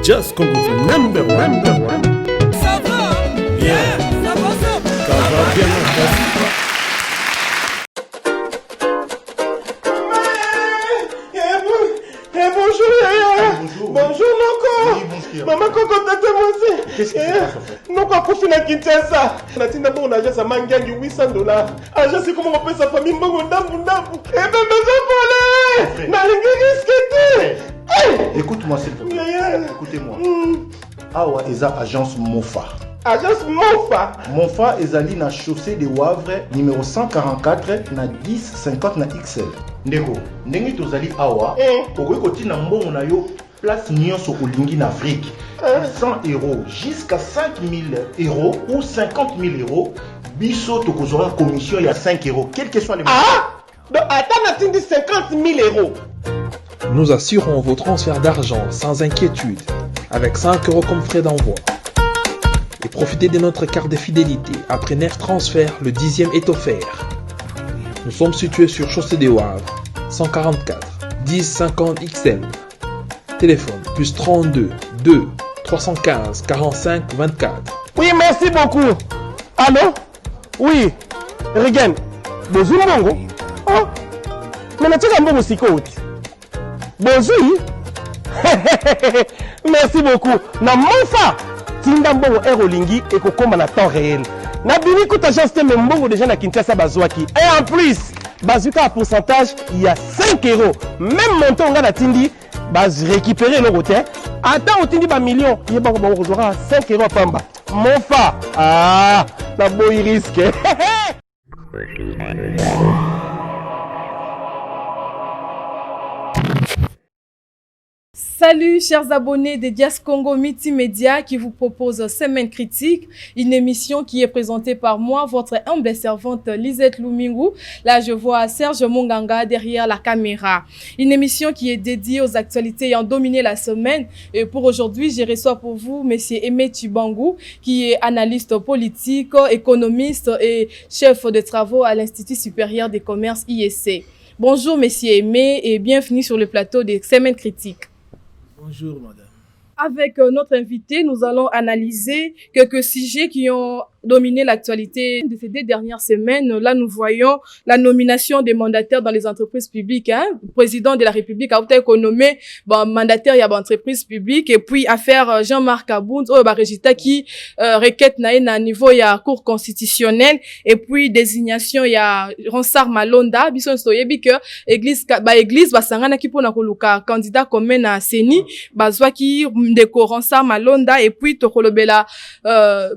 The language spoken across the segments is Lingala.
Just Congo for number one. Ça va? Bien. Ça va, ça va? Ça va bien, mon frère. Bonjour Yaya. Bonjour Noko. Maman Koko tata Mose. Qu'est-ce qui se passe en fait? Noko akufi na Kinshasa. Natinda bongo na agence ya mangangi $800. Agence comment on appelle sa famille mbongo ndambu. Ebe bezo pole. Na lingi risque. Écoute-moi s'il te plaît. Yaya. Écoutez-moi. Awa eza agence Mofa. Agence Mofa. Mofa ezali na chaussée de Wavre numéro 144 na 1050 na XL. Ndeko, ndenge tozali awa, okoki kotina mbongo na yo place nyonso olingi na Afrique. 100 € jusqu'à 5000 € ou 50 000 €. Biso tokozora commission ya 5 €, quel que soit les montants. Ah! Donc attends natindi 50 000 €. Nous assurons vos transferts d'argent sans inquiétude, avec 5 € comme frais d'envoi. Et profitez de notre carte de fidélité. Après 9 transferts, le 10e est offert. Nous sommes situés sur Chaussée des Wavres, 144 1050 XL. Téléphone plus 32 2 315 45 24. Oui, merci beaucoup. Allô? Oui. Regen. Bonjour Mongo. Oh. Mais tu mbongo sikoti. Bonjour. Merci beaucoup. Na Mofa. Tinda mbongo Erolingi et kokoma na temps réel. Na bini kuta agence te mbongo déjà na Kinshasa bazwaki. Et en plus, bazuka à pourcentage, il y a 5 €. Même montant nga na tindi, baz récupérer le côté. Attends, otindi ba million, il ba ko kozora 5 € pamba. Mofa. Ah, na boy risque. Salut chers abonnés de Dias Congo Multimédia qui vous propose Semaine Critique, une émission qui est présentée par moi, votre humble servante Lisette Lumingu. Là, je vois Serge Monganga derrière la caméra. Une émission qui est dédiée aux actualités ayant dominé la semaine. Et pour aujourd'hui, je reçois pour vous Monsieur Aimé Tchibangu, qui est analyste politique, économiste et chef de travaux à l'Institut supérieur des commerces IEC. Bonjour Monsieur Aimé et bienvenue sur le plateau de Semaine Critique. Bonjour, madame. Avec notre invité, nous allons analyser quelques sujets qui ont dominé l'actualité de ces 2 dernières semaines. Là, nous voyons la nomination des mandataires dans les entreprises publiques. Le président de la République a été nommé mandataire il y a entreprises publiques. Et puis, affaire Jean-Marc Abound, résultat qui requête na niveau il y a cour constitutionnelle. Et puis, désignation il y a Ronsard Malonda. Bison soyebi que église basangana ki pona koluka candidat comme na Seni bazwa ki ndeko Ronsard Malonda. Et puis, tokolobela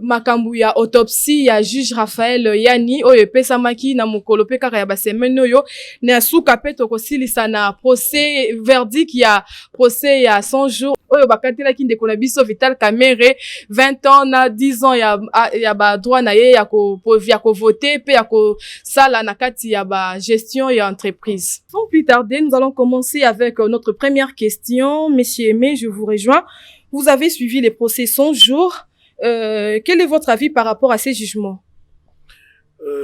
makambu ya autopsie ya juge Raphaël Yani oyo epesamaki na mokolo pe kaka ya basemene oyo na suka pe tokosilisa na procès verdict ya procès ya 100 jours oyo bakatelaki ndeko na biso Vital Kamerhe 20 ans na 10 ans ya ba droit na ye ya ko voter pe ya ko sala na kati ya ba gestion ya entreprise. Sans plus tarder, nous allons commencer avec notre première question. Monsieur Aimé, je vous rejoins. Vous avez suivi les procès 100 jours. Quel est votre avis par rapport à ces jugements?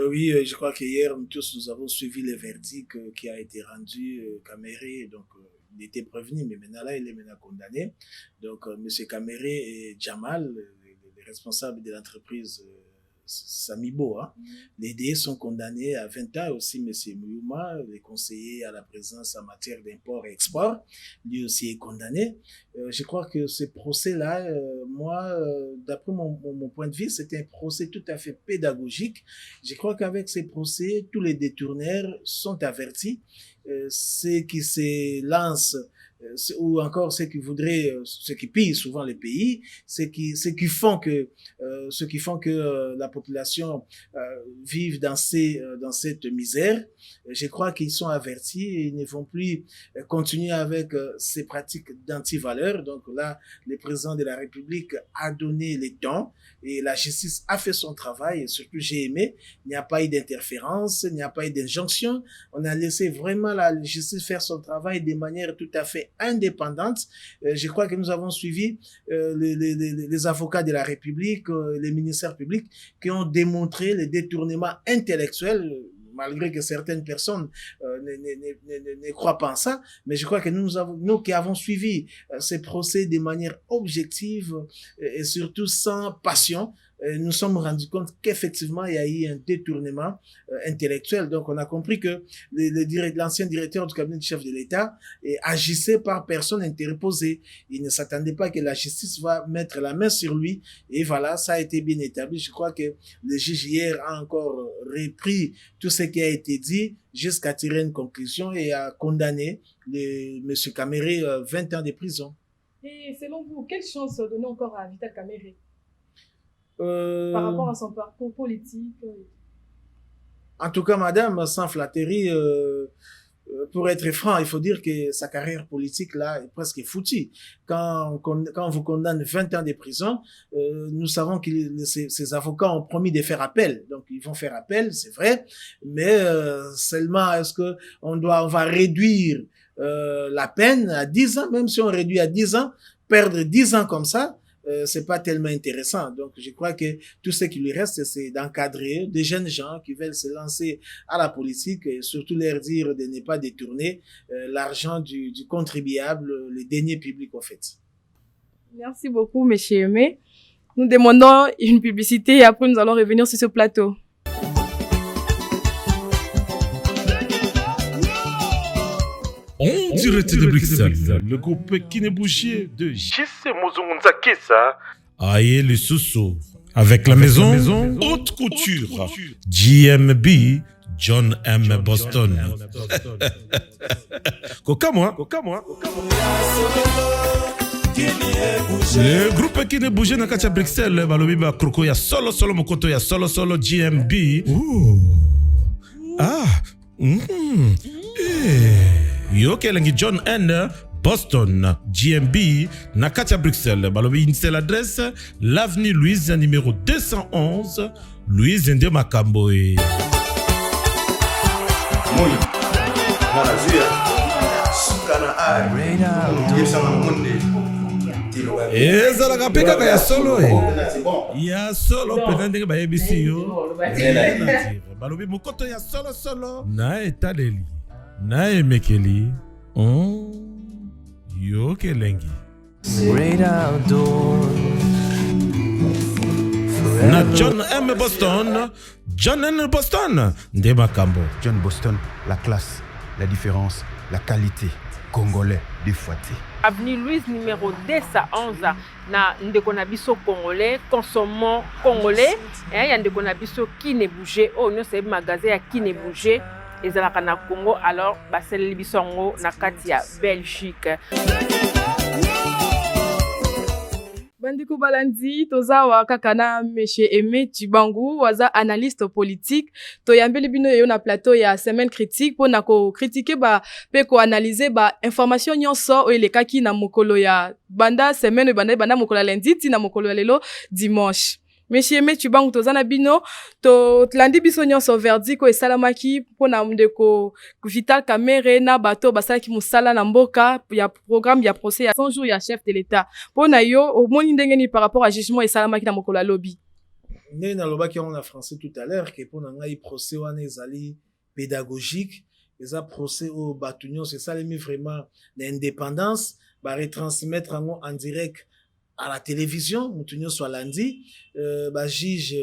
Oui, je crois qu'hier, tous nous avons suivi le verdict qui a été rendu Kamerhe. Donc, il était prévenu, mais maintenant là, il est maintenant condamné. Donc, Monsieur Kamerhe et Jamal, les responsables de l'entreprise Samibo, les deux sont condamnés à 20 ans. Aussi, Monsieur Mouyouma, le conseiller à la présence en matière d'import et export, lui aussi est condamné. Je crois que ce procès-là, moi, d'après mon point de vue, c'est un procès tout à fait pédagogique. Je crois qu'avec ces procès, tous les détournaires sont avertis. Ceux qui se lancent ou encore ceux qui voudraient, ceux qui pillent souvent les pays, ceux qui font que la population vive dans cette misère. Je crois qu'ils sont avertis et ils ne vont plus continuer avec ces pratiques d'anti-valeurs. Donc là, le président de la République a donné les temps et la justice a fait son travail. Et surtout, j'ai aimé, il n'y a pas eu d'interférence, il n'y a pas eu d'injonction. On a laissé vraiment la justice faire son travail de manière tout à fait indépendante. Je crois que nous avons suivi les avocats de la République, les ministères publics qui ont démontré les détournements intellectuels malgré que certaines personnes ne croient pas en ça, mais je crois que nous qui avons suivi ces procès de manière objective et surtout sans passion, nous sommes rendus compte qu'effectivement, il y a eu un détournement intellectuel. Donc, on a compris que l'ancien directeur du cabinet du chef de l'État agissait par personne interposée. Il ne s'attendait pas que la justice va mettre la main sur lui. Et voilà, ça a été bien établi. Je crois que le juge hier a encore repris tout ce qui a été dit jusqu'à tirer une conclusion et à condamner M. Caméré 20 ans de prison. Et selon vous, quelle chance donner encore à Vital Caméré par rapport à son parcours politique? En tout cas, madame, sans flatterie, pour être franc, il faut dire que sa carrière politique, là, est presque foutue. Quand on vous condamne 20 ans de prison, nous savons que ces avocats ont promis de faire appel. Donc, ils vont faire appel, c'est vrai. Mais seulement, est-ce que on va réduire la peine à 10 ans? Même si on réduit à 10 ans, perdre 10 ans comme ça, c'est pas tellement intéressant. Donc, je crois que tout ce qui lui reste, c'est d'encadrer des jeunes gens qui veulent se lancer à la politique et surtout leur dire de ne pas détourner l'argent du contribuable, les deniers publics, en fait. Merci beaucoup, monsieur Aimé. Nous demandons une publicité et après nous allons revenir sur ce plateau. En direct de Bruxelles, le groupe Kinebouchier de JC Mozongonzakesa Aye le Soso avec la maison Haute Couture GMB John M. Boston. Coca moi. Le groupe Kinebouchier na kacha Bruxelles balobi ba kroko ya solo mokoto ya solo GMB. Yo kelengi John N. Boston, GMB, Nakacha Bruxelles. Balobi, c'est l'adresse, l'avenue Louise, numéro 211, Louise Ndé Makambo. Ezalaka pe kaka ya solo ya solo pena ndenge bayebisi yo balobi mokoto ya solo na etaleli na emekeli yo kelengi na John M. Boston John N. Boston nde makambo. John Boston, la classe, la différence, la qualité. Congolais défouetté. Avenue Louise numéro 211 na ndeko na biso congolais, consommons congolais. Et y a ndeko na biso qui ne bouge. Oh non, c'est magasin qui ne bouge. Ezalaka na Congo, alors basel biso ngo na kati ya Belgique. Bandiko Balandi, toza kaka na Monsieur Aimé Tchibangu, waza analyste politique. Toyambeli bino yo na plateau ya semaine critique pour na ko critiquer ba pe ko analyser ba information nyonso o ele kaki na mokolo ya banda semaine banda mokolo lundi ti na mokolo ya lelo dimanche. Monsieur Aimé Tchibangu toza na bino to tlandi biso nyonso verdict ko esalamaki pona ndeko Vital Caméré na bato basalaki musala na mboka ya programme ya procès ya 100 jours ya chef de l'État. Pona yo omoni ndenge ni par rapport à jugement esalamaki na mokolo lobby. Né na lobaki on a français tout à l'heure que pona ngai procès wana ezali pédagogique, eza procès au batunyo c'est ça les vraiment l'indépendance ba retransmettre en direct à la télévision, mutunyo soit lundi, juge,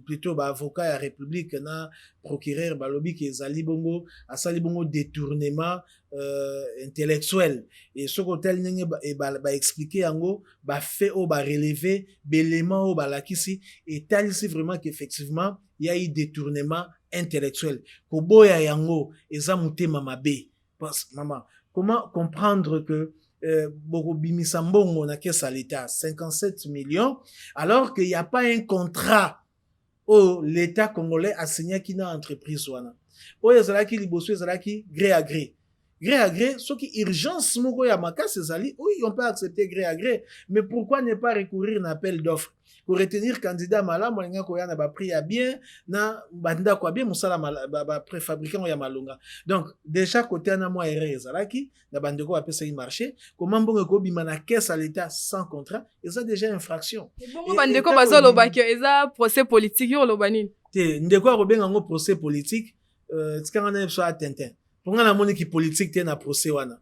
plutôt avocat à la République, na procureur, lobby qui est bongo, à sali bongo détournement intellectuel. Et ce côté expliquer en fait au relever, l'élément au lakisi, et tel c'est vraiment qu'effectivement, il y a eu détournement intellectuel. Koboya yango, eza mutema mabe. Parce, maman, comment comprendre que Bimisa Mbongo na caisse à l'État 57 millions alors qu'il n'y a pas un contrat où l'État congolais a signé qui n'a entreprise wana. Oyo ezalaki liboso ezalaki gré à gré. Gré à gré, ce qui urgence moko ya makasi ezali, oui, on peut accepter gré à gré, mais pourquoi ne pas recourir à un appel d'offres? Pour retenir candidat malamu linga ko yana ba prix ya bien na banda ko bien musala ba préfabricant ya malonga. Donc déjà côté na moi erreur ezalaki na bandeko ba pesa marché comment bongo ko bima na caisse à l'État sans contrat, et ça déjà infraction. Bongo bandeko bazolo bakio eza procès politique yo lobani. Te ndeko ko benga ngo procès politique tika ngana so Tintin pour ngana moni ki politique te na procès wana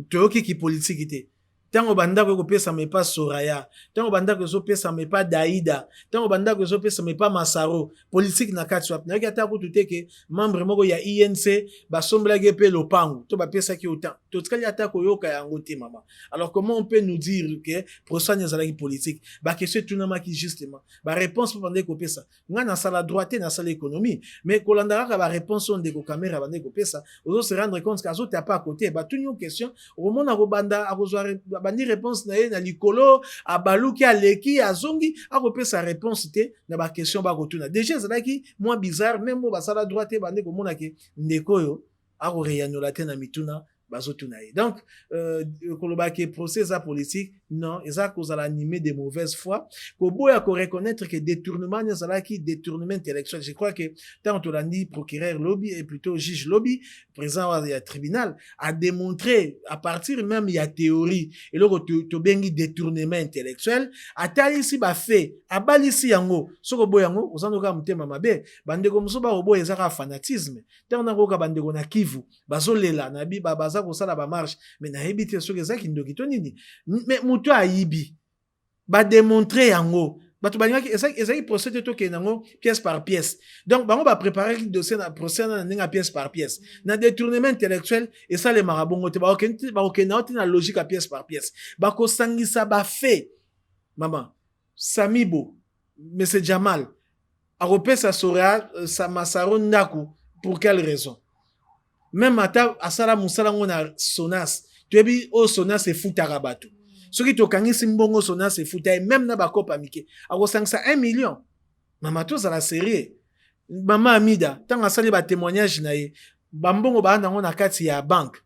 toyoki ki politique te tango bandako kopesa me pas Soraya tango bandako ezopesa me pas Daïda tango bandako ezopesa me pas Masaro politique na kati swap na yata ko tuteke membre moko ya INC basomblage pe lopango to bapesa ki autant to tikali ata ko yoka yango te mama. Alors comment on peut nous dire que procès na zalaki politique ba question tout na maki justement ba réponse pour bande kopesa nga na sala droite na sala économie mais kolanda ka ba réponse on de ko caméra bande kopesa ozo se rendre compte que ta pas à côté ba tout une question au moment na ko banda akozwa bandi réponse na ye na likolo abaluki aleki azongi akopesa réponse te na ba question ba kotuna déjà zalaki moins bizarre même bo basala droite bande ko mona ke ndeko yo ako reyanyola te na mituna bazotuna ye donc koloba ke procès politique non eza kozala animé de mauvaise foi ko boya ko reconnaître que détournement zalaki détournement intellectuel. Je crois que tant on l'a dit procureur lobby et plutôt juge lobby présent au tribunal a démontré à partir même il y a théorie et là to bengi détournement intellectuel atali ici ba fait abalisi yango soko boya yango ozandoka mutema mabe bande ko musoba obo ezaka fanatisme tant na ko ka bande ko na Kivu bazolela na bi baza ko sala ba marche mais na hebite soko ezaki ndoki to nini mais muto ayibi ba démontrer yango bato balingaki ezaki procès to ke nango pièce par pièce donc bango ba préparer le dossier na procès na ninga pièce par pièce na détournement intellectuel et ça les marabongo te ba okena na logique à pièce par pièce ba ko sangisa ba fait maman Samibo monsieur Jamal a repesa Soraya sa Masaro Ndaku pour quelle raison même ata asala musala ngona Sonas tu o Sonas se futaka bato soki tokangisi mbongo Sonas se futa même na bakopa mike akosangisa 1 million mama to zala série mama Amida tanga sali ba témoignage na ye bambongo ba nango na kati ya banque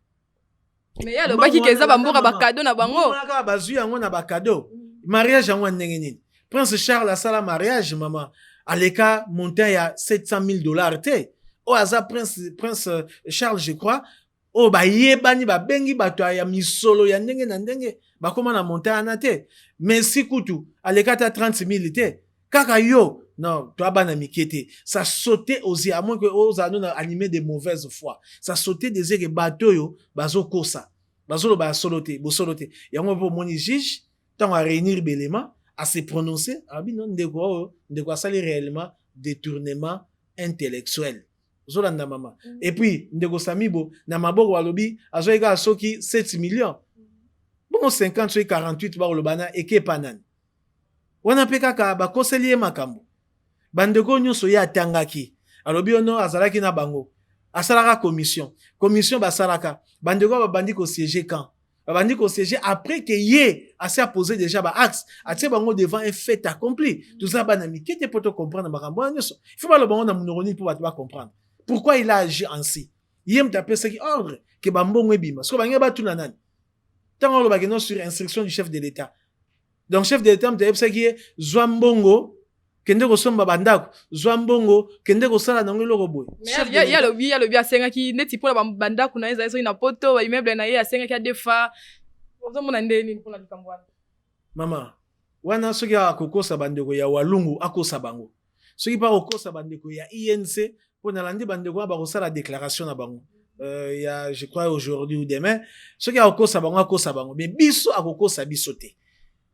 mais ya lo baki keza bamboka ba cadeau na bango na bazu yango na ba cadeau mariage yango ndenge nini Prince Charles asala mariage mama aleka montant ya $700,000 te o aza Prince Charles je crois o ba yebani ba bengi bato ya misolo ya ndenge na ndenge bakoma na montagne te mais sikutu alekata 30,000 te kaka yo non toi bana mikete ça sautait aux à moins que aux anons animé de mauvaise foi ça sautait des que bato yo bazokosa bazolo ba soloté bo soloté yango po moni juge tant à réunir belément à se prononcer abi non de quoi ça réellement détournement intellectuel zolanda mama et puis ndeko Samibo na maboko walobi azoika soki 7 millions bon 50 sur 48 ba lobana eke panan wana peka ka ba koseli makambo bandeko nyonso ya tangaki alobi ono azalaki na bango asalaka commission basalaka bandeko ba bandi ko siéger quand bandi ko siéger après que ye a posé déjà ba axe atie bango devant un fait accompli tout ça banami qui était pour te comprendre makambo nyonso il faut pas le bango na monoroni pour ba comprendre pourquoi il a agi ainsi yem tapé ce qui ordre que bambongo ebima parce que bango ba tuna nani tant on le sur instruction du chef de l'État donc chef de l'État me ça qui est Zwambongo kende ko somba bandako Zwambongo kende ko sala nango loko boy ya lobi asenga ki neti pour bandako na eza na poto ba immeuble na ye asenga ki adefa ozo mona ndeni pour na likambwana mama wana soki akokosa bandeko ya walungu akosa bango soki pa kokosa bandeko ya INC pour na landi bandeko ba ko sala déclaration na bango il y a je crois aujourd'hui ou demain soki akokosa bango mais biso akokosa bisote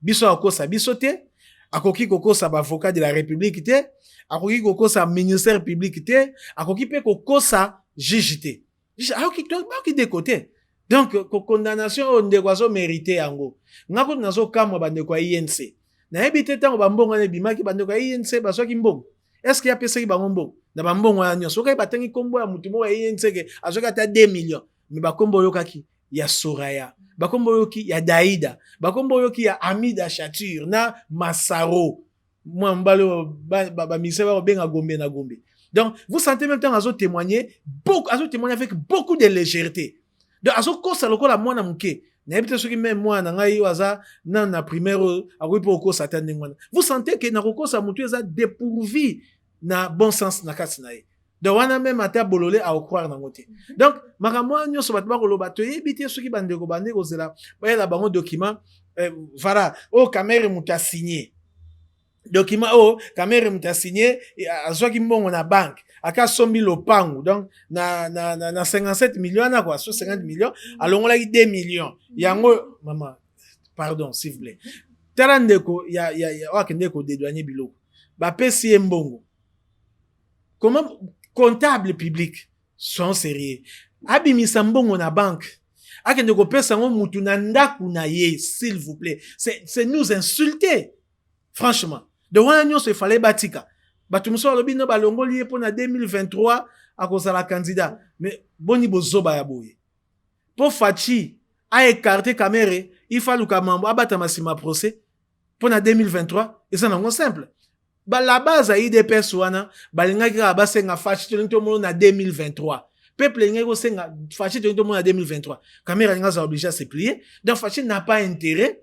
biso akokosa bisote akoki kokosa ba avocat de la République te akoki kokosa ministère public te akoki pe kokosa juge te akoki de côté donc condamnation on ndekwazo mérité yango ngako nazo kamwa bandeko ya INC na ebité tango bambongo ne bimaki bandeko ya INC basoki mbongo est-ce qu'il y a pesaki bango mbongo na bambongo ya nyonso kai batangi kombo ya mutu mo ya INC ke azoka ata 2 millions mais bakombo yokaki ya Soraya bakombo yoki ya Daïda bakombo yoki ya Amida Chature na Masaro moi mbalo ba miseba benga Gombe na Gombe donc vous sentez même temps azo témoigner avec beaucoup de légèreté donc azo kosa lokola mwana muke na ebite soki même mwana ngai waza na primaire akoyi po kosa tande mwana vous sentez que na kokosa mutu eza dépourvu na bon sens na kati na ye donc wana même ata bololé à croire na ngote donc makamwa nyonso bato bakoloba to yebite soki bandeko bandeko zela bayela bango document voilà o camera muta signé document oh Kamere muta signé azwaki mbongo na banque aka sombi lopangu donc na 57 millions na quoi 50 millions alongolaki 2 millions yango maman pardon s'il vous plaît tala ndeko ya wakende ko dédouaner biloko ba pesi mbongo comment comptable public sont sérieux abimisa mbongo na banque akende ko pesa ngo mutu na ndaku na ye s'il vous plaît c'est nous insulter franchement de wana nyonso il fallait batika bato mosusu alobi no balongoli ye mpona 2023 akozala candidat mais boni bozoba ya boye mpo Faci aécarte Kamere ifaluka mambo abatama nsima procès mpona 2023 eza nango simple la base ya IDPS wana balingaki kaka basenga Faci tolingi tomona na 2023 peuple elingaki kosenga Faci tolingi tomona na 2023 Kamere alingi azala obligé à se plier donc Faci n'a pas intérêt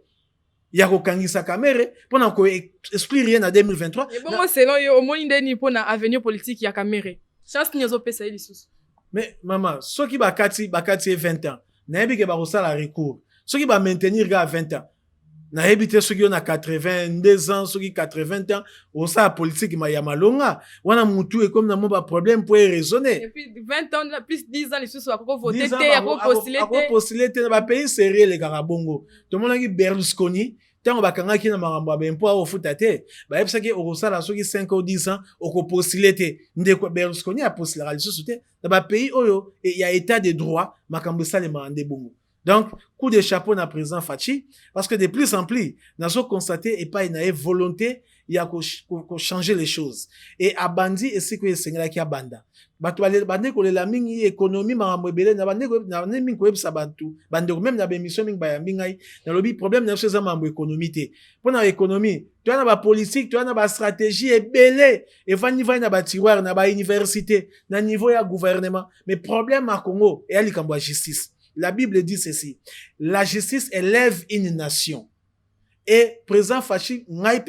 ya kokangisa Kamere pona ko expliquer rien na 2023 et bon selon yo omoni ndeni pona avenir politique ya Kamere chance ni ezopesa ye lisusu mais maman soki bakati 20 ans nayebi ke bakosala recours soki ba maintenir ga 20 ans nayebi te soki yo na 82 ans soki 80 ans osala politique ma ya malonga wana mutu e comme na mo ba problème pour raisonner et puis 20 ans plus 10 ans lisusu akoko voter te akoko postuler te na ba pays sérieux le karabongo to monaki Berlusconi tango bakangaki na makambo ya bempo aofuta te bayebisaki okosala soki 5 ou 10 ans okopostule te ndeko Berlusconi apostulaka lisusu te na bapays oyo ya état de droit makambo esalemaka nde bongo. Donc coup de chapeau na président Faci parce que de plus en plus nazo constater epai na ye volonté ya ko changer les choses et abandi esiko esengelaki abanda bato bande kolela mingi économie makambo ebele na bande mingi koyebisa bantu bande même na bémission mingi bayambi ngai na lobi problème na eza makambo économie te mpona économie to na ba politique to na ba stratégie ebele evandi vai na ba tiroir na ba université na niveau ya gouvernement mais problème à Congo et à likambo ya justice. La Bible dit ceci: la justice élève une nation. Et président Faci, ngai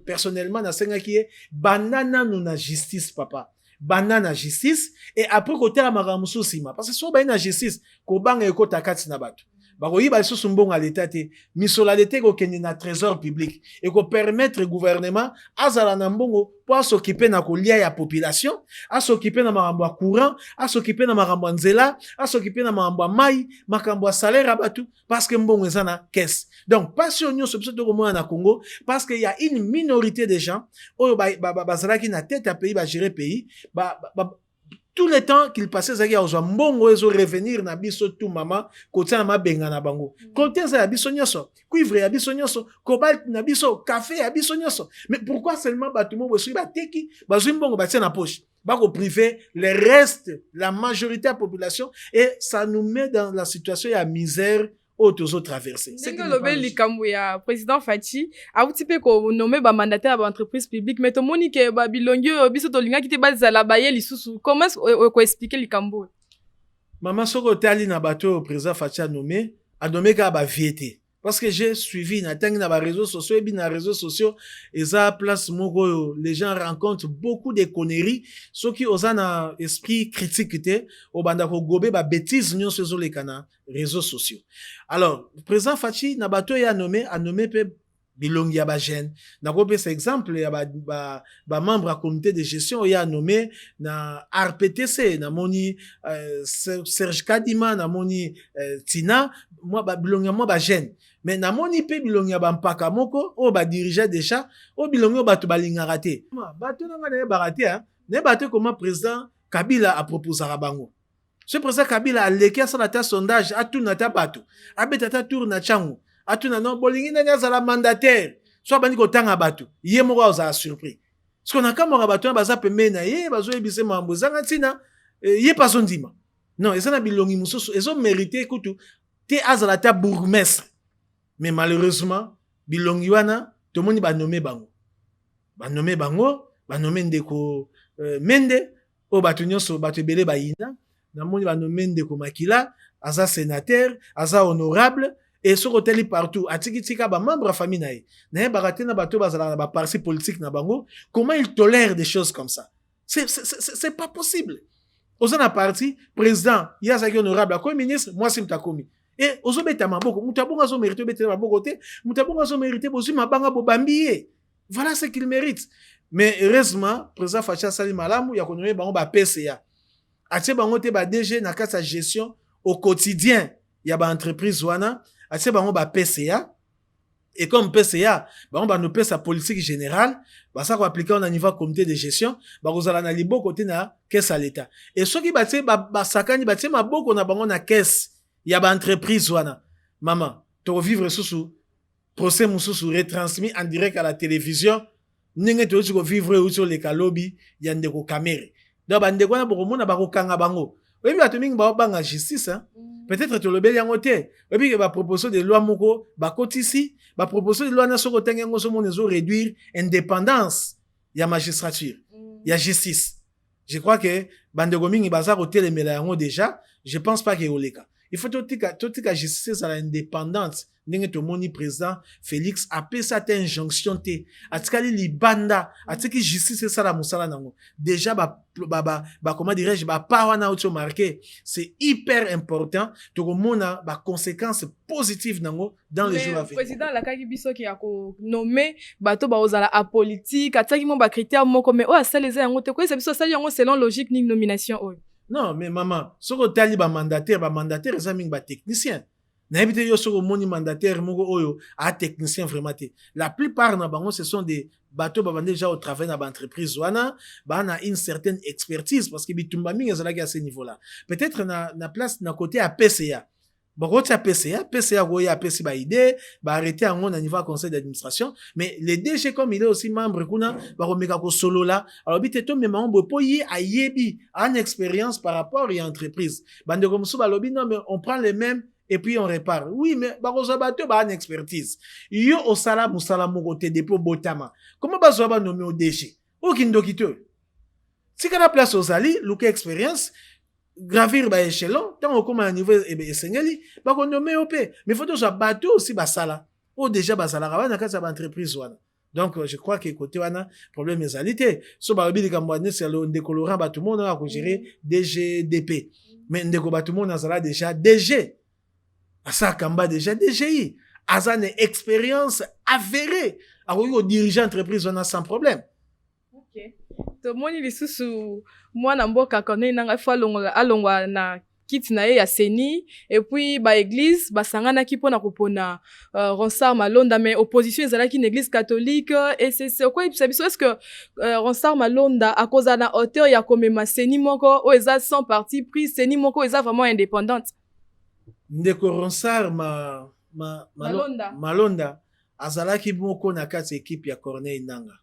personnellement, na senga qui est banana nous na justice, papa. Banana justice. Et après, côté la maramusu sima. Parce que si on a justice, ko banga eko takati na batu. Bako yiba iso sumbong à l'état te. Misolalité ko kende na trésor public. Et ko permettre le gouvernement, azala na mbongo, pour s'occuper na ko lia ya population, à s'occuper na marambo courant, à s'occuper na marambo nzela, à s'occuper na marambo mai, makambo salaire abatu, parce que mbongo ezana caisse. Donc, pas sur nous, c'est plutôt comme na Congo, parce qu'il y a une minorité de gens, bazala qui na tête à pays, gérer pays, tout le temps qu'il passait zaki azo mbongo ezo revenir na biso tout mama kotia na mabenga na bango côté za biso nyoso cuivre ya biso nyoso cobalt na biso café ya biso nyoso mais pourquoi seulement batumo bosu bateki bazui mbongo batia na poche bako privé le reste la majorité de la population et ça nous met dans la situation ya misère autres traversés. C'est que le likambo ya président Faci a outi pe ko nommé ba mandataire ba entreprise publique mais to moni ke ba bilongio biso to linga kite ba zala ba ye lisusu comment ko expliquer likambo maman soko tali na bato président Faci a nommé ka ba viété parce que j'ai suivi na tangi na ba réseaux sociaux et bien na réseaux sociaux eza place moko les gens rencontrent beaucoup de conneries ceux qui osent na esprit critique te o banda ko gobe ba bêtises nyonso zo lekana réseaux sociaux. Alors président Faci na bato ya nommé pe bilongi ya ba jeune na ko pe exemple ya ba membre à comité de gestion ya nommé na RPTC na moni Serge Kadima na moni Tina moi ba bilongi moi ba jeune mais na moni pe bilongi ya ba mpaka moko o ba dirigeant déjà o bilongi o bato balingaka te bato nanga na barate hein ne bato comment président Kabila a proposé à bango. Ce président Kabila a léqué sur la ta sondage à tout na ta bato abeta ta tour na chango à tout na non bolingi na la mandataire soit bani ko tanga bato yé moko za surpris parce qu'on a kamora bato na baza pembe na yé bazo ebise mambo zanga tina yé pas ondima non ezana bilongi mususu ezo mérité kutu te azala ta bourgmestre mais malheureusement bilongi wana to moni ba nommé bango ndeko Mende o bato nyonso bato ebele bayina na moni ba nommé ndeko Makila aza sénateur aza honorable et ce côté partout atikitika ba membre famille na ye na barate na bato bazala na ba parti politique na bango comment il tolère des choses comme ça c'est pas possible oza na parti président yaza ki honorable comme ministre moi c'est mtakomi et ozobeta maboko mutabonga zo mérité beta maboko te mutabonga zo mérité bozu mabanga bobambiye Voilà ce qu'il mérite. Mais heureusement, président Facha Sali Malamu, il y a connu ba PCA. Atie bango te ba DG na sa gestion au quotidien. Il y a ba entreprise wana, atie bango ba PCA. Et comme PCA, bango ba no sa politique générale, ba ça ko appliquer au niveau comité de gestion, ba kozala na libo côté na caisse à l'état. Et ceux qui batie ba sakani batie maboko na bango na caisse, il y a ba entreprise wana. Maman, to vivre sous procès mususu retransmis en direct à la télévision. Nenge to ko vivre sur les kalobi ya ndeko kamere. Donc bandeko na boko mona bako kanga bango. Oyebi bato mingi ba banga justice hein. Peut-être to lobeli yango te. Oyebi ke ba proposition de loi moko ba kotisi, ba proposition de loi na soko tenge ngo so mona zo réduire indépendance ya magistrature, ya justice. Je crois que bandeko mingi baza ko telemela yango déjà, je pense pas que oleka. Il faut totika justice à l'indépendance. Ndenge to moni président Félix appelle ça une injonction te. Atikali libanda, atiki justice ça la musala nango. Déjà comment dirais-je pa wana auto marqué, c'est hyper important to mona ba conséquences positives nango dans les jours à venir. Président la kaki biso ki a ko nommer bato ba ozala apolitique, ataki mo ba critère moko mais o asaleza yango te ko ça biso sali yango selon logique ni nomination o. Non, mais maman, soko tali ba mandataire eza mingi ba technicien. Na ebite yo soko moni mandataire moko oyo a technicien vraiment te. La plupart na bango ce sont des bateaux ba déjà au travail na ba entreprise wana, ba na une certaine expertise parce que bitumba mingi ezalaki à ce niveau-là. Peut-être na place na côté à PCA. Bon, quand tu as PCA, goya a PCA ba idée, ba arrêter en au niveau conseil d'administration, mais les DG comme il est aussi membre kuna, ba remeka ko solo là, alors bité to même on po yi a yebi, en expérience par rapport à entreprise. Bande comme ça ba lobby non mais on prend les mêmes et puis on répare. Oui, mais ba ko bateau ba en expertise. Yo au sala musala mo côté dépôt botama. Comment ba zo ba nommer au DG? Aucun docteur. Si kana place aux ali, look expérience gravir ba échelon tant on comme à niveau essentiel ba ko nommer op mais faut que bateau aussi ba sala ou déjà ba sala ba na ka sa entreprise wana. Donc je crois que côté wana problème ezalité so ba bi kamwane c'est le décolorant ba tout monde a ko gérer DGDP mais ndeko ba tout monde a sala déjà DG asa kamba déjà DGI asa une expérience avérée a ko diriger entreprise wana sans problème. OK. To moni lisusu mwana mboka kone nanga fa alongwa na kiti na ye ya seni et puis ba église basangana ki pona kopona Ronsard Malonda mais opposition ezalaki une église catholique et c'est quoi est-ce que Ronsard Malonda à cause na hauteur ya komema seni moko o eza sans parti pris seni moko eza vraiment indépendante. Ndeko Ronsard Malonda azalaki moko na kati équipe ya Corneille Nanga.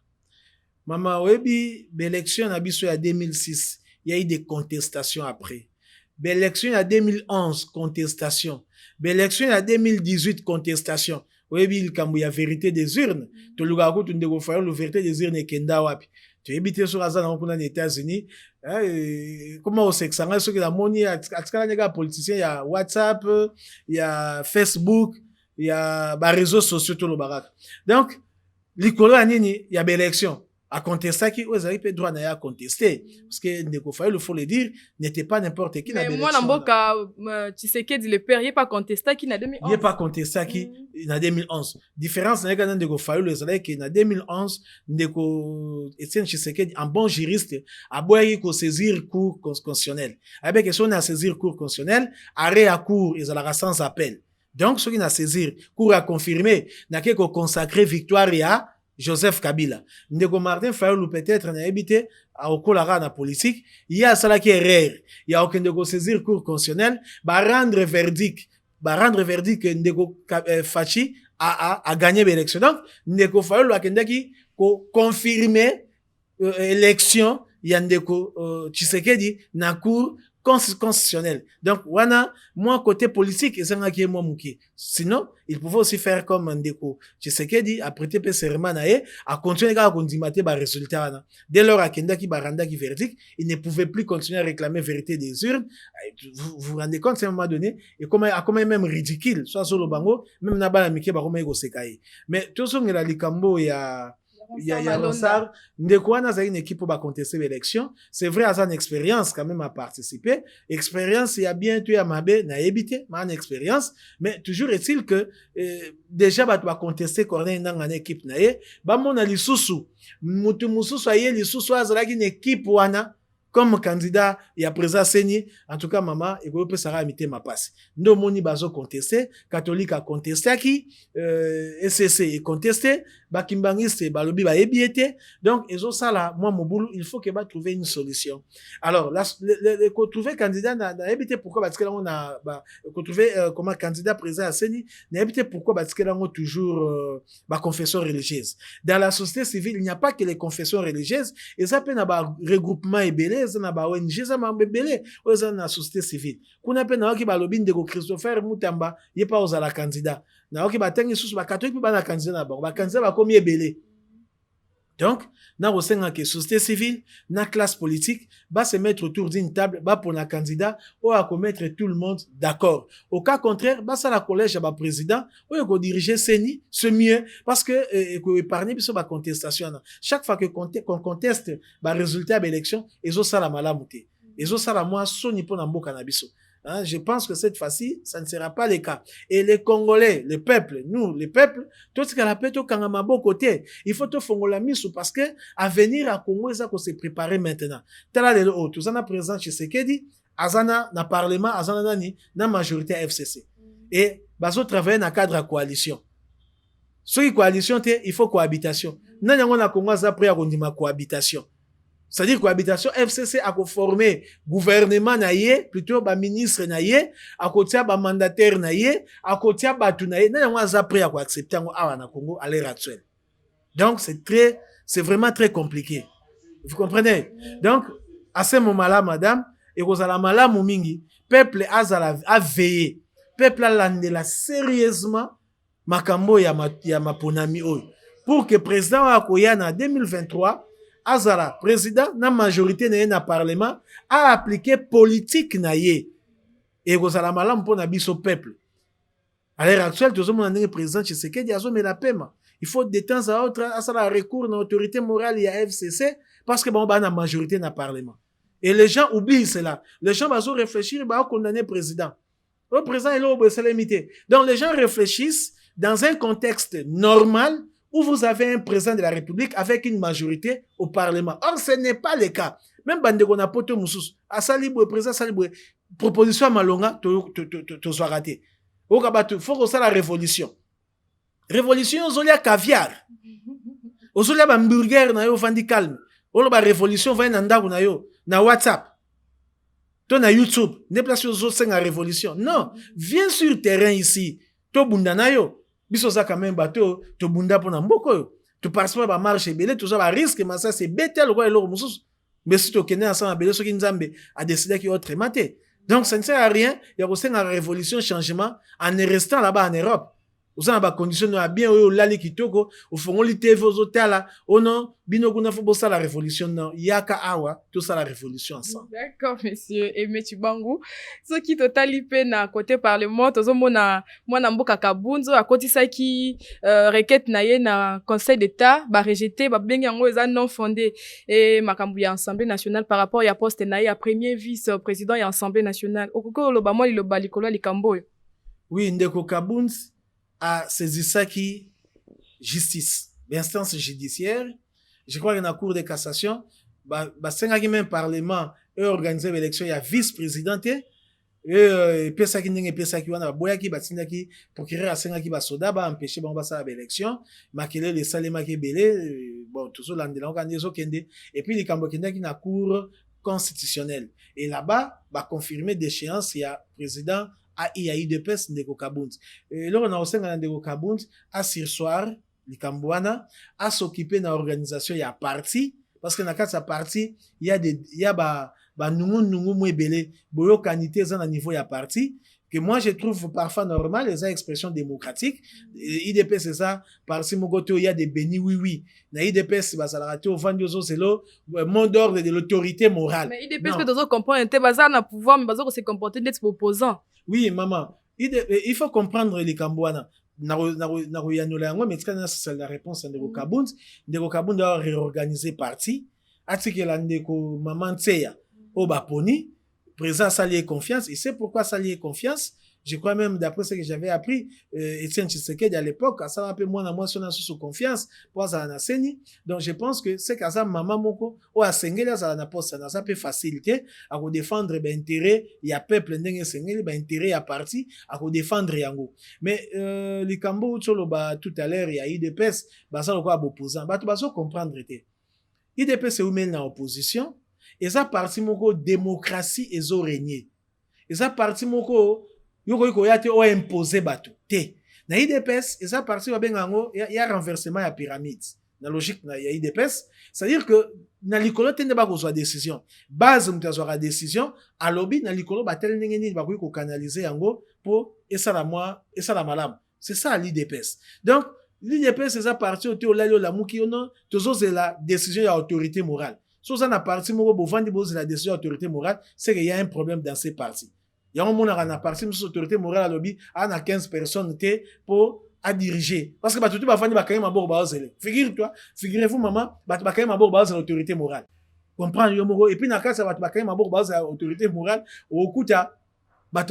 Mama Webi, l'élection à biso ya 2006, il y a eu des contestations après. L'élection à 2011, contestation. L'élection à 2018, contestation. Webi, il y a vérité des urnes. Tu l'as dit, tu ne faire la vérité des urnes et kenda wapi. Tu es sur Azan en États-Unis. Comment on sait que ça reste que la monnaie, il y a politiciens, il y a WhatsApp, il y a Facebook, il y a les réseaux sociaux, tout le barak. Donc, l'école il y a l'élection. À contester qui vous avez pas droit à contester parce que Ndeko Faye, il faut le dire, n'était pas n'importe qui. Mais moi Namboka tu sais que le père il est pas contesté qui n'a 2011. Il est pas contesté qui n'a 2011. Différence n'est que Ndeko Faye le salaire qui n'a 2011 Ndeko Etienne Tshisekedi un bon juriste a boire ko saisir cour constitutionnel. Avec question à saisir cour constitutionnel, arrêt à cour ils allaient sans appel. Donc ce qui n'a saisir cour a confirmé n'a que consacrer victoire à Joseph Kabila. Ndeko Martin Fayulu peut-être n'a habité à Okolara na politique. Il y a ça là qui est rare. Il y a aucun de saisir cour constitutionnel. Ba rendre verdict que Ndeko Fachi a gagné l'élection. Donc Ndeko Fayulu a kendaki ko confirmer élection ya Ndeko Tshisekedi na cour constitutionnel. Donc, wana, moi, côté politique, et c'est un qui est moi mouki. Sinon, il pouvait aussi faire comme Ndeko Tshisekedi, a prêté peu serment à continuer à continuer à résultat. Dès lors, à Kenda qui baranda qui verdict, il ne pouvait plus continuer à réclamer vérité des urnes. Vous vous rendez compte, c'est à un moment donné, et comment même ridicule, soit sur le bango, même n'a pas la mike, bah, comment il sekai. Mais, tout ça, il y a likambo, il y a il y a Ronsard. Ndekwana a une équipe pour contester l'élection. C'est vrai, à une expérience quand même à participer. Expérience, il y a bien tu as mabé, n'a évité, mais une expérience. Mais toujours est-il que, déjà, bah, tu vas contester Corneille dans une équipe naïe. Bah, mon ali sousou. Moutou moussou soyez li sousou à une équipe wana. Comme candidat, il y a présent Seni, en tout cas, maman, et vous pouvez imiter ma passe. Nous, moni bazo contesté, catholique a contesté qui, SCC est contesté, bakimbangiste, balobi ba ebiete. Donc, et ça là, moi, mon boulot, il faut que va trouver une solution. Alors, trouver candidat n'a évité pourquoi, parce que là, on a, trouver, comment candidat présent à Seni, n'a évité pourquoi, parce que là, on a toujours, confession religieuse. Dans la société civile, il n'y a pas que les confessions religieuses, et ça peut avoir regroupement et belé, ça n'a pas ONG, ça m'a belé, ça na société civile. Kuna pe na oki ba lobin de Christopher Mutamba, yé pas aux à la candidat. Na oki ba tengi sous ba catholique ba na candidat na ba candidat ba comme belé. Donc, na osenga que société civile, na classe politique, va se mettre autour d'une table, va pour la candidat, ou à mettre tout le monde d'accord. Au cas contraire, va ça la collège à président, ou à diriger Seni, c'est mieux, parce que, épargner, puis la contestation. Chaque fois qu'on conteste, le résultat de l'élection, ils ont ça la malamouté. Ils ont ça la moi, son nippon en cannabis. Hein, je pense que cette fois-ci, ça ne sera pas le cas. Et les Congolais, le peuple, nous, le peuple, tout ce qu'on appelle tout kangama bon côté, il faut tout fongola miso parce que à venir à Congo, ça qu'on s'est préparé maintenant. Tala le haut, tout ça na présent chez Sekedi, azana na parlement, azana nani, na majorité FCC. Et bazo travailler dans cadre de coalition. Ceux qui coalition, il faut cohabitation. Nani on a Congo ça après à ma cohabitation. C'est-à-dire cohabitation FCC a formé gouvernement naïe, plutôt ba ministre naïe, à côté ba mandataire naïe, à côté ba tout naïe. N'a pas appris à accepter en Congo à l'heure actuelle. Donc c'est vraiment très compliqué. Vous comprenez? Donc à ce moment-là, madame, et vous allez malade mingi, peuple a veillé, peuple a landela sérieusement makambo ya maponami oyo pour que président akoyana en 2023 Azara, président, na majorité na parlement, a appliqué politique na ye. Et vous allez malam pour nabiso peuple. À l'heure actuelle, tout le monde est président chez Sekedi, mais la paiement. Il faut de temps à autre, à ça la recours dans l'autorité morale, il y a FCC, parce que bon, bah, na majorité na parlement. Et les gens oublient cela. Les gens vont réfléchir, bah, condamner le président. Le président est là, c'est limité. Donc, les gens réfléchissent dans un contexte normal, où vous avez un président de la République avec une majorité au Parlement. Or, ce n'est pas le cas. Même Bandego na poto moussous, à Salibre, président Salibre, proposition à Malonga, tu sois raté. Au Kabatou, faut que ça la révolution. Révolution, aux olia caviar. Aux olia hamburger, na yo, vandi calme. Aux ba révolution, va nanda na yo, na WhatsApp. To na YouTube, ne place aux autres à révolution. Non, viens sur le terrain ici. To bunda na yo. Biso za quand même bateau to bunda pona mboko to participer ba marche belé tout ça ba risque mais ça c'est bétel quoi eloko mususu mais si to kene ensemble belé soki nzambe a décidé qu'il autre maté donc ça ne sert à rien il y a aussi une révolution changement en restant là-bas en Europe vous avez des conditions bien au lali kitoko au fond li TV aux hôtels oh non bino kuna faut bosser la révolution non yaka awa tout ça la révolution ensemble. D'accord monsieur Aimé Chibangu ce qui totali pe na côté parlement tozo mona mwana mboka Kabunzo a côté ça qui requête na ye na conseil d'état ba rejeter ba bengi yango eza non fondé et makambu ya assemblée nationale par rapport ya poste na ye ya premier vice président ya assemblée nationale okoko loba moi lo balikolo likambo. Oui ndeko Kabunzi a saisi ça qui justice, l'instance judiciaire. Je crois qu'il y a une cour de cassation. Senga qui même parlement et organiser l'élection, il y a vice-président et pesa qui n'enge pesa qui wana boya qui batinda qui procurer à senga qui ba soda ba empêcher ba ça l'élection, makele les salema qui belé bon tout ça landela on kandezo kende et puis les kambo kende qui na cour constitutionnelle. Et là-bas va confirmer d'échéance il y a président a IAIDPS Ndeko Kabunzi. Et là, on a aussi un Ndeko Kabunzi à sursoir, Likambouana, à s'occuper de l'organisation, il y a parti, parce que dans le parti, il y a nungu mwebele, boyo kanité, à niveau, il y a parti, que moi, je trouve parfois normal, les expressions démocratiques. IDPS, c'est ça, par si il y a des bénis, oui. Na IDPS, ça la raté au Vandiozo, c'est le mot d'ordre de l'autorité morale. Mais IDPS, peut toujours comprendre, un bazar n'a pouvoir, mais bazar se comporter d'être opposant. Oui, maman. Il faut comprendre les Kambouana. nakoyanola yango mais tika nasala la réponse ya ndeko Kabund. Ndeko Kabund a réorganisé parti atikela ndeko Mama Nseya o baponi président s'allier confiance. Il sait pourquoi s'allier confiance. Je crois même, d'après ce que j'avais appris, Etienne Tshisekedi à l'époque, ça un peu moins à moi sous confiance, pour ça na seni. Donc je pense que c'est qu'à maman moko ou à sengela ça na poste ça peut faciliter à défendre ben intérêt, il y a peuple ndenge sengeli ben intérêt à parti à défendre yango. Mais les Kambo tsolo ba tout à l'heure il y a IDPS, ba ça quoi opposant, ba tu vas comprendre té. IDPS c'est où na opposition et ça parti moko démocratie et zo régner. Et ça parti moko yoko yate o imposer bato te na IDPS et ça parti wa bengango ya renversement ya pyramide na logique na ya IDPS, c'est-à-dire que na likolo tende ba kozwa décision base mutazwa décision à lobby na likolo batel ndenge nini ba ko canaliser yango pour esala malam. C'est ça l'IDPS. Donc l'IDPS c'est ça parti au théolalo la muki ono tozo c'est la décision ya autorité morale. So ça na parti moko bovandi boze la décision autorité morale, c'est qu'il y a un problème dans ces partis. Il y a un monde qui a parti de l'autorité morale à lobby, à 15 personnes pour à diriger. Parce que bah, tout le monde va quand même à bord de figurez-vous, maman, bah, quand même à bord de l'autorité morale. Comprendre, et puis, dans le cas, ça va quand même à bord de l'autorité morale, au coup, bah,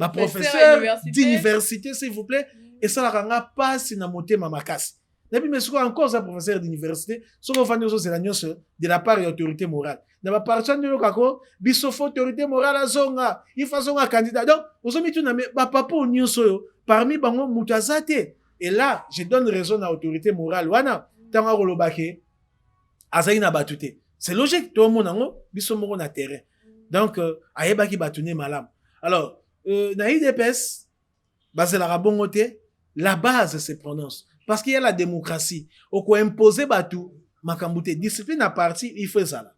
professeur d'université, s'il vous plaît, et ça, la pas si na moté mamakas. Et puis, mais ce encore un professeur d'université, ce qu'on fait de la part de l'autorité morale. Na ba parti de l'okako, bisof autorité morale à zonga, il faut zonga candidat. Donc, vous avez mis ba papa au nyonso parmi bango mutazate. Et là, je donne raison à l'autorité morale. Wana, tanga rolobake, azaï na batute. C'est logique, tout le monde nango, bisomoro na terrain. Donc, ayebaki batune malam. Alors, na IDPS, basé la rabongote, la base se prononce. Parce qu'il y a la démocratie. Au quoi imposer batou, makambute, discipline à parti, il faut ça là.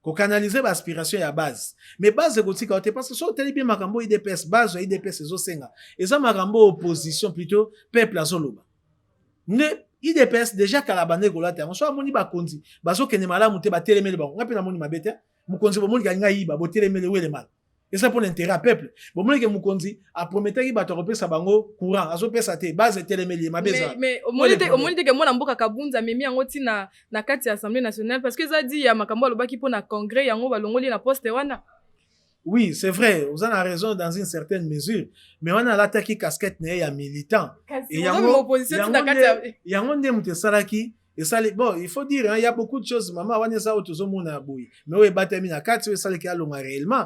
Qu'on canaliser l'aspiration à base. Mais base, c'est aussi parce que si on bien makambo IDPS, base, IDPS, c'est Zosenga. Et ça, makambo opposition plutôt, peuple à Zoloba. Ne, IDPS, déjà, kalabane golate, on soit moni bakonzi, bazo kene mala mute ba telemele ba, on appelle moni mabete, mukonzi bo moni ganga yiba, bo telemele ou le mal. Et ça pour l'intérêt à peuple. Bon, moi, que Mukonzi a promis qu'il va te repérer sa bango courant, à son pesa te base télémélie, ma beza. Mais au moins, que moi, n'amboka Kabunda, mais mis en oti na kati Assemblée nationale, parce que ça dit, il y a makambo le baki pour na congrès, yango va longoli na poste wana. Oui, c'est vrai, vous en avez raison dans une certaine mesure, mais on a l'attaqué casquette né ya militant. Et yango opposition na kati yango ndé mute salaki. Et ça, bon, il faut dire, il y a beaucoup de choses, maman, on est ça, autour de boui. Mais on est battu à 4, c'est ça qui a longa réellement.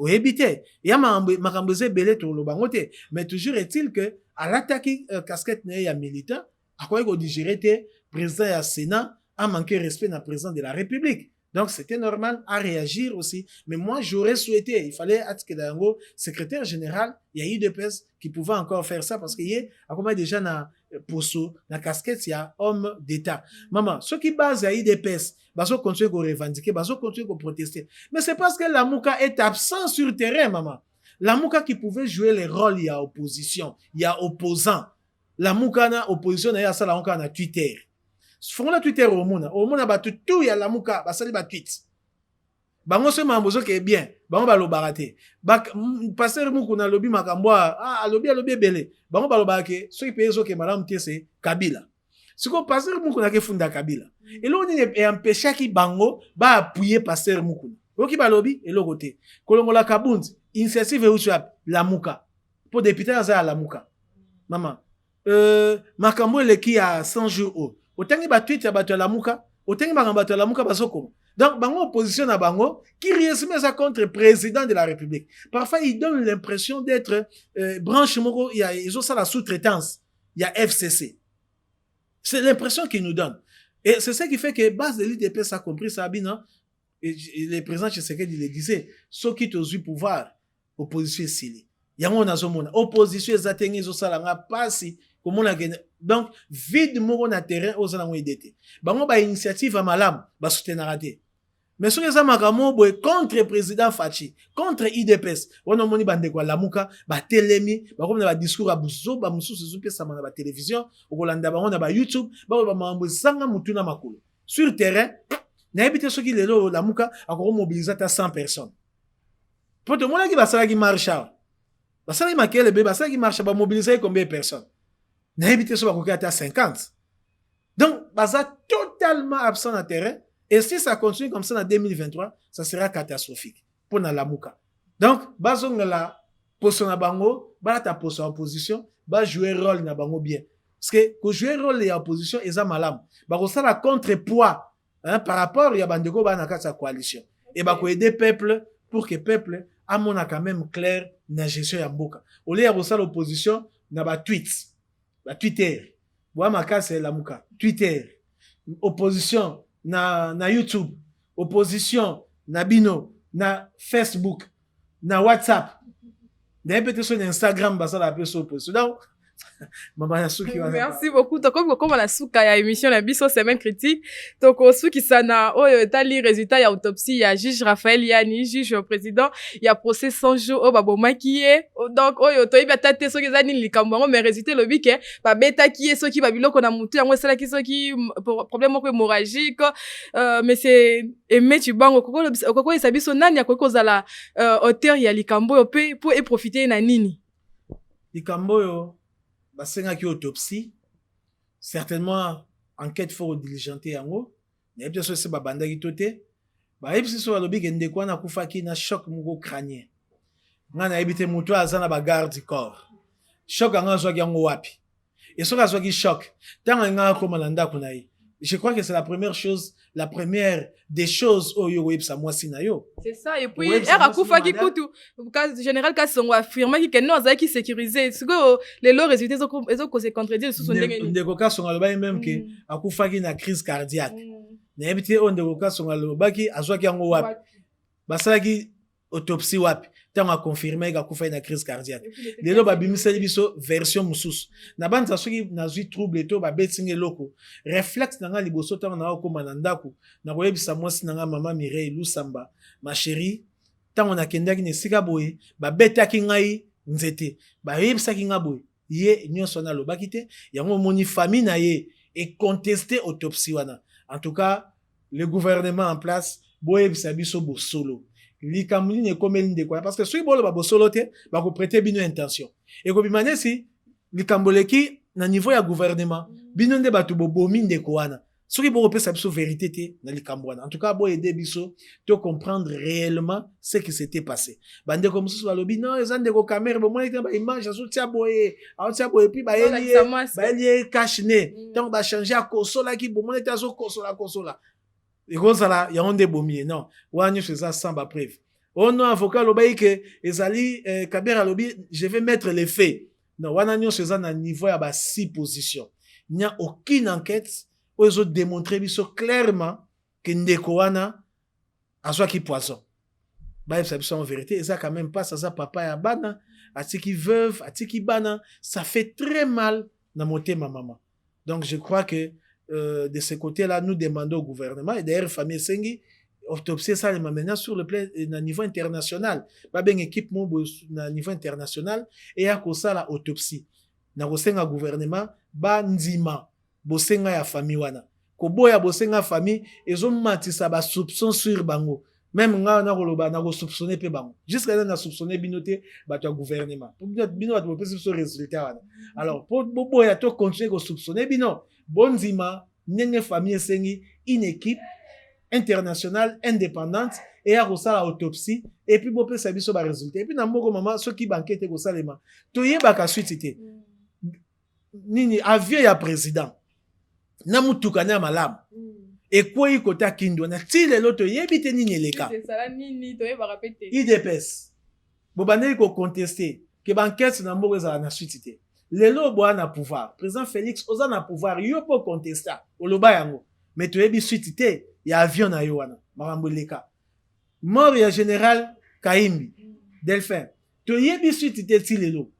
On est habité. Il y a ma remboursé belé tout le bangote. Mais toujours est-il que, à l'attaque, casquette n'est ya militant, à quoi il digérer président et Sénat, a manqué respect dans le président de la République. Donc, c'était normal à réagir aussi. Mais moi, j'aurais souhaité, il fallait être secrétaire général, il y a eu des PES qui pouvaient encore faire ça parce qu'il y a déjà na poso, na casquette, il y a homme d'État. Maman, ceux qui basent à IDPS, ils continuent à revendiquer, ils continuent à protester. Mais c'est parce que la Mouka est absent sur le terrain, maman. La Mouka qui pouvait jouer les rôles, il y a opposition, il y a opposant. La Mouka na opposition, il y a ça, la Mouka na Twitter. Font la Twitter au monde ba tout ya la muka ba sali ba tweet bango se mambozo ke bien bango ba lo baraté ba passer muku na lobby makambo lobby belé bango ba lo barake so ki peso ke madame tiese Kabila siko passer muku na ke funda Kabila et là on est empêché ki bango ba appuyer passer muku oki ba lobby et le côté kolongola Kabundi initiative ushap la muka pour député za la muka maman makambo le ki a 100 jours haut autant ba tweet ya bato la muka autant ba bato la muka basoko donc bango opposition na bango qui réussit ça contre président de la République parfois il donne l'impression d'être branche moko ils ont ça la sous-traitance il y a FCC c'est l'impression qu'ils nous donnent et c'est ça qui fait que base de l'IDPS a compris ça bien et le président Tshisekedi le disait ceux qui ont eu pouvoir opposition sili yango na zomona opposition ezatengi zo sala nga pasi komona donc vide moko na terrain ozana ngo idete bango ba initiative à malam ba soutenir te mais ce que ça makamo boy contre président Fachi contre IDPS on moni bande kwa lamuka ba telemi ba comme na ba discours à buzo ba mususu zupe sama na ba télévision okolanda bango na ba YouTube ba mambo sanga mutuna makolo sur terrain na habité ce qui lelo lamuka akoko mobiliser ta 100 personnes pour te mona ki ba sala ki marcha ça il marquait le bébé, ça qui marche, va mobiliser combien de personnes? N'habitez sur la à 50. Donc, ça totalement absent en terrain. Et si ça continue comme ça en 2023, ça sera catastrophique pour Nalamouka. Donc, bazong la position na bango, ba ta position en opposition, ba jouer rôle na bango bien. Parce que pour jouer rôle en opposition, ils ont malam. Ba ko ça la contrepoids hein, par rapport ya bandeko ba na sa coalition. Et ba ko aider peuple pour que peuple a mon quand même clair na gestion ya mboka. Au lieu ya ça l'opposition na ba tweets, ba Twitter. Boa maka c'est la muka. Twitter. Opposition na YouTube, opposition na Bino, na Facebook, na WhatsApp. D'ailleurs peut-être sur Instagram basa la personne opposition. Donc merci beaucoup. Donc, comme on a souka ya émission la biso semaine critique. Donc, on sou qui sana, tali résultat ya autopsie, ya juge Raphaël Yani, juge président, ya procès 100 jours, babo maquillé. Donc, toi, iba tate, so qui zani likambo, mais résultat le bique, ba beta qui est, so qui babilo qu'on a monté, en c'est là qui, so qui, problème hémorragique, mais c'est, aimé tu bango, koko, isabi so nani, ya koko zala, auteur ya likambo, pour profiter na nini. Likambo yo, basenga ki autopsie, certainement enquête fort diligentée yango, na yebisa so se babanda ki tote, ba yebisa so alobi ke ndeko na kufaki na choc moko crânien. Nga na yebite mutu azana ba garde du corps. Choc anga zo yango wapi. Et so ka zo ki choc, tanga nga ko malanda kuna yi. Je crois que c'est la première des choses au yo web sa moi sinayo. C'est ça et puis era kufa ki kutu général ka songo affirmer que non za ki sécuriser ce que les lots résultats ils ont se contredire sous son ndenge ndeko ka songo ba même que akufa ki na crise cardiaque. Na ebité on ndeko ka songo ba ki azwa ki yango wapi. Basala ki autopsie wapi. Tant à confirmer qu'il a une crise cardiaque. Les gens babimisa biso version musus. Na banda soki na zui trouble to ba betinge loko. Réflexe nanga liboso tant na ko manandaku. Na ko yebisa mwasi nanga mama Mireille Lusamba. Ma chérie, tant on a kenda ki ne sika boye, ba beta ki ngai nzete. Ba yebisa ki nga boye. Ye nyonso na lobaki te, yango moni famille na ye et contester autopsie wana. En tout cas, le gouvernement en place boye yebisa biso bo solo. Likamuli ne komeli ndeko parce que soki bolo ba bosolo te ba ko prêter bino intention et ko bimane si likamboleki na niveau ya gouvernement bino nde batu bobomi ndeko wana soki bo pesa biso vérité te na likambo wana en tout cas bo aider biso to comprendre réellement ce qui s'était passé bande comme ça balobi non les ndeko caméra bo moi ba image aso tia boye puis ba eli cache ne donc ba changer à kosola ki bo moi ta so kosola. Et comme ça là, il y a un débommier. Non, ouani fait ça sans ba preuve. Oh non, avocat lobaï que ezali Kabera lobi, je vais mettre les faits. Non, ouani fait ça na niveau ya ba 6 positions. Il n'y a aucune enquête où ils ont démontré biso clairement que ndeko wana azwa ki poison. Ba ça en vérité, et ça quand même pas ça papa ya bana, atiki veuve, atiki bana, ça fait très mal na moté ma maman. Donc je crois que de ce côté-là, nous demandons au gouvernement, et d'ailleurs, famille Sengi, autopsie ça maintenant sur le plan, na niveau international. Pas bien équipe na niveau international, et à cause ça, la autopsie. Na kosenga gouvernement, ba nzima, bosenga ya famille wana. Koboya bosenga famille, ils ont matisa ba soupçon sur bango. Même nga na koloba na ko soupçonner pe bango. Jusqu'à là na soupçonner binoté ba to gouvernement. Pour bino ba to pesi sur résultat wana. Alors pour boya to continuer ko soupçonner bino. Bonzima, nene famille sengi, une équipe internationale indépendante et a reçu la autopsie et puis bon peut savoir sur les résultats et puis dans mon maman ceux qui banquette ko salema to yeba ka suite té nini avion ya président na mutuka na malam et quoi y kota kindo na tile loto yebite nini leka c'est ça nini to yeba répéter IDPS bo bandeli ko contester que banquette na mboka za na suite té lelo bo na pouvoir président Félix oza na pouvoir yo po contester oloba yango mais to yebi suite té ya avion na yo wana makambo leka mort ya général Kaimbi Delphin to yebi suite té ti lelo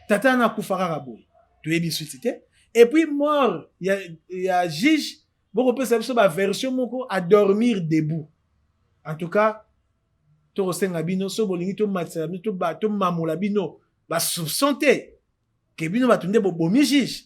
tata na kufara rabo to yebi suite té et puis mort ya juge beaucoup peut savoir ba version moko à dormir debout en tout cas to senga bino so bolingi to matsa to ba to mamola bino ba soupçonté que bino batunde bomi juge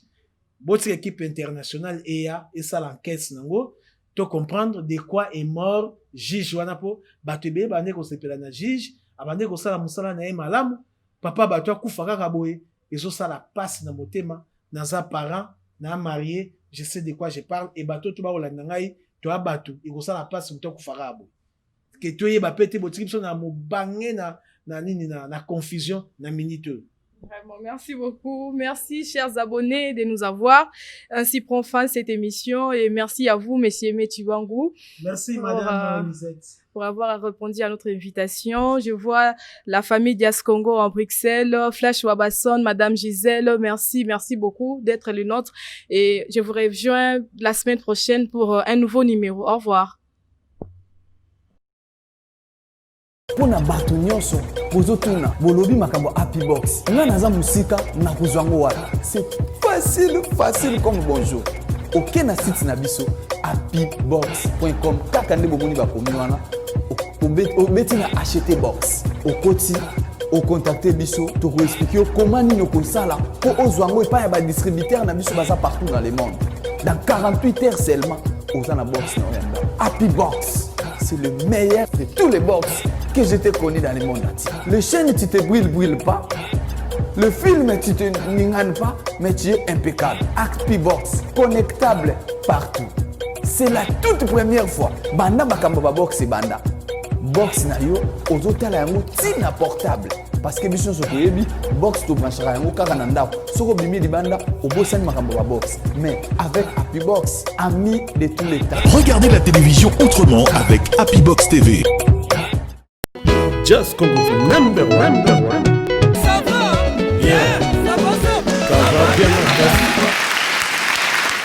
votre équipe internationale EA et ça l'enquête nango to comprendre de quoi est mort juge wana po batebe bande ko sepela na juge abande ko sala musala na malamu papa bato akufa kaka boye ezosala passe na motema naza parent na marié je sais de quoi je parle et bato to bakolanda ngai to abato ekosala passe moto akufa kaka boye ke toyeba pe te botiki biso na mobange na nini na confusion na minute. Vraiment, merci beaucoup. Merci, chers abonnés, de nous avoir. Ainsi prend fin cette émission. Et merci à vous, Monsieur Metibangou. Merci, Madame Lisette. Pour avoir répondu à notre invitation. Je vois la famille Dias Congo en Bruxelles, Flash Wabasson, Madame Gisèle. Merci, merci beaucoup d'être le nôtre. Et je vous rejoins la semaine prochaine pour un nouveau numéro. Au revoir. Pona bato nyonso bozotuna bolobi makambo Happy Box nga naza musika na kozwango wala c'est facile comme bonjour oke na site na biso happybox.com kaka nde bomoni bakomi wana obeti na acheter box okoti ocontacter biso tokoexplique comment nini okosala po ozwango epai ya badistributeur na biso baza partout dans le monde dans 48 heures seulement oza na box na oyamba Happy Box. C'est le meilleur de tous les box que je t'ai connu dans le monde entier. Le chaîne, tu te brûles pas. Le film, tu te n'inganes pas, mais tu es impeccable. Happy Box, connectable partout. C'est la toute première fois. Banda Bakamba Box et Banda. Box na yo, ozotala yango tina portable. Parce que biso so toyebi box to branchera yango kaka na ndako. Soko bimi libanda obosani makambo ba box. Mais avec Happy Box, ami de tous les temps. Regardez la télévision autrement avec Happy Box TV. Just Congo number one. Ça va? Yeah. Ça va, ça va. Ça va bien.